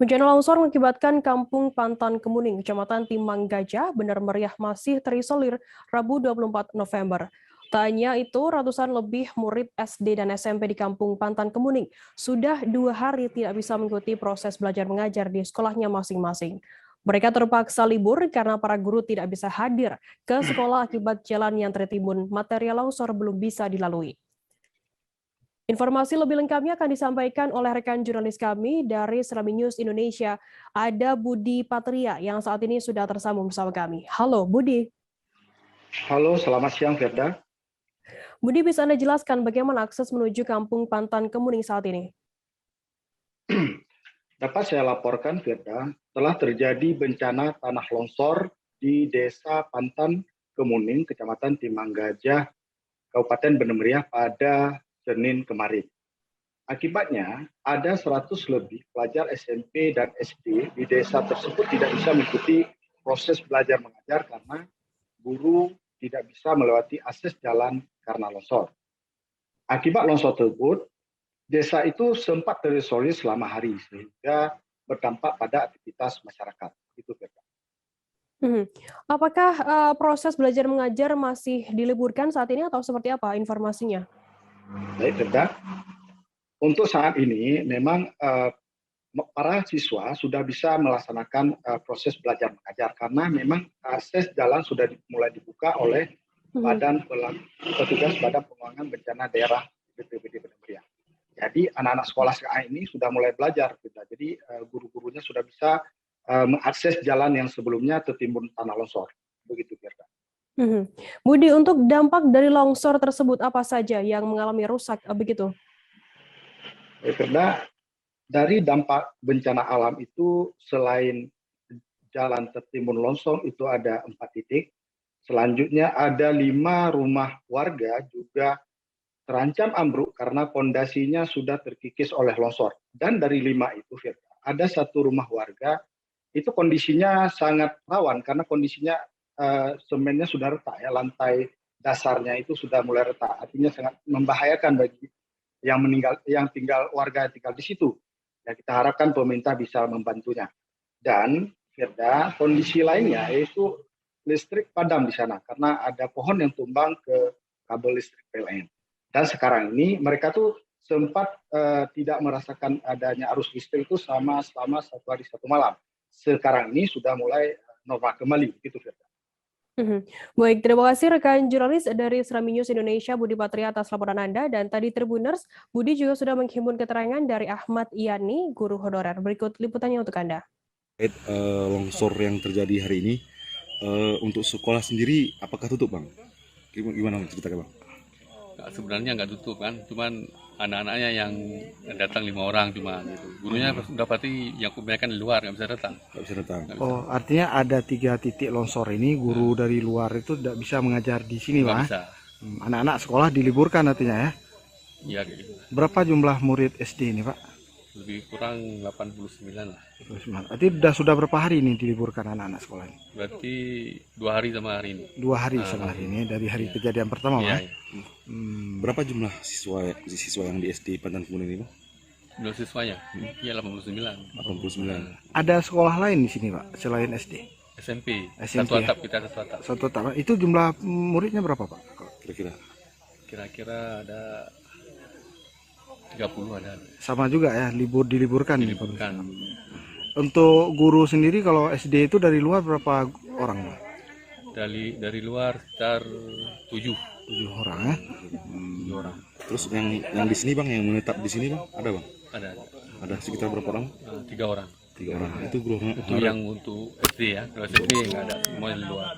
Bencana longsor mengakibatkan Kampung Pantan Kemuning, Kecamatan Timang Gajah, Benar Meriah masih terisolir Rabu 24 November. Tak hanya itu, ratusan lebih murid SD dan SMP di Kampung Pantan Kemuning sudah 2 hari tidak bisa mengikuti proses belajar mengajar di sekolahnya masing-masing. Mereka terpaksa libur karena para guru tidak bisa hadir ke sekolah akibat jalan yang tertimbun material longsor belum bisa dilalui. Informasi lebih lengkapnya akan disampaikan oleh rekan jurnalis kami dari Serambi News Indonesia. Ada Budi Patria yang saat ini sudah tersambung bersama kami. Halo Budi. Halo, selamat siang Firda. Budi, bisa Anda jelaskan bagaimana akses menuju Kampung Pantan Kemuning saat ini? Dapat saya laporkan Firda, telah terjadi bencana tanah longsor di Desa Pantan Kemuning, Kecamatan Timang Gajah, Kabupaten Benar Meriah pada Senin kemarin. Akibatnya, ada 100 lebih pelajar SMP dan SD di desa tersebut tidak bisa mengikuti proses belajar mengajar karena guru tidak bisa melewati akses jalan karena longsor. Akibat longsor tersebut, desa itu sempat terisolir selama hari sehingga berdampak pada aktivitas masyarakat. Itu Firda. Apakah proses belajar mengajar masih diliburkan saat ini atau seperti apa informasinya? Baik Firda, untuk saat ini memang para siswa sudah bisa melaksanakan proses belajar mengajar karena memang akses jalan sudah mulai dibuka oleh petugas Badan Penanggulangan Bencana Daerah BPBD Benar Meriah. Jadi anak-anak sekolah sekarang ini sudah mulai belajar, jadi guru-gurunya sudah bisa mengakses jalan yang sebelumnya tertimbun tanah longsor. Begitu, Firda. Budi, untuk dampak dari longsor tersebut apa saja yang mengalami rusak begitu? Firda, dari dampak bencana alam itu selain jalan tertimbun longsor itu ada 4 titik. Selanjutnya ada 5 rumah warga juga terancam ambruk karena pondasinya sudah terkikis oleh longsor. Dan dari 5 itu, Firda, ada 1 rumah warga itu kondisinya sangat rawan karena kondisinya semennya sudah retak, ya, lantai dasarnya itu sudah mulai retak, artinya sangat membahayakan bagi warga yang tinggal di situ. Ya, kita harapkan pemerintah bisa membantunya. Dan Firda, kondisi lainnya yaitu listrik padam di sana karena ada pohon yang tumbang ke kabel listrik PLN. Dan sekarang ini mereka tuh sempat tidak merasakan adanya arus listrik itu selama 1 hari 1 malam. Sekarang ini sudah mulai normal kembali, begitu Firda. Baik, terima kasih rekan jurnalis dari Serambi News Indonesia, Budi Patria atas laporan Anda. Dan tadi Tribuners, Budi juga sudah menghimpun keterangan dari Ahmad Yani, guru honorer. Berikut liputannya untuk Anda. Longsor yang terjadi hari ini, untuk sekolah sendiri apakah tutup, Bang? Gimana ceritakan, Bang? Sebenarnya nggak tutup kan, cuman anak-anaknya yang datang 5 orang cuma gitu. Gurunya udah pasti yang kebanyakan di luar nggak bisa datang. Oh, artinya ada 3 titik longsor ini, guru dari luar itu tidak bisa mengajar di sini, Pak? Bisa. Anak-anak sekolah diliburkan artinya ya? Iya kayak gitu. Berapa jumlah murid SD ini, Pak? Lebih kurang 89 lah. Artinya sudah berapa hari ini diliburkan anak-anak sekolah ini? Berarti 2 hari sama hari ini. 2 hari sama hari ini dari hari kejadian pertama, Pak? Iya. Berapa jumlah siswa yang di SD Pantan Kemuning ini, Pak? Jumlah siswanya? Iya 89. Ada sekolah lain di sini, Pak, selain SD? SMP. SMP, Satu atap, kita satu atap. Satu atap. Itu jumlah muridnya berapa, Pak? Kira-kira ada 30 ada. Sama juga ya, diliburkan. Diliburkan. Untuk guru sendiri kalau SD itu dari luar berapa orang, Pak? Dari luar sekitar 7 orang ya. 7 orang. Terus yang di sini, Bang, yang menetap di sini, Bang, ada, Bang? Ada sekitar berapa orang? 3 orang. 3 orang. Itu guru Itu yang untuk SD ya. Kalau SD nggak ada, semua di luar.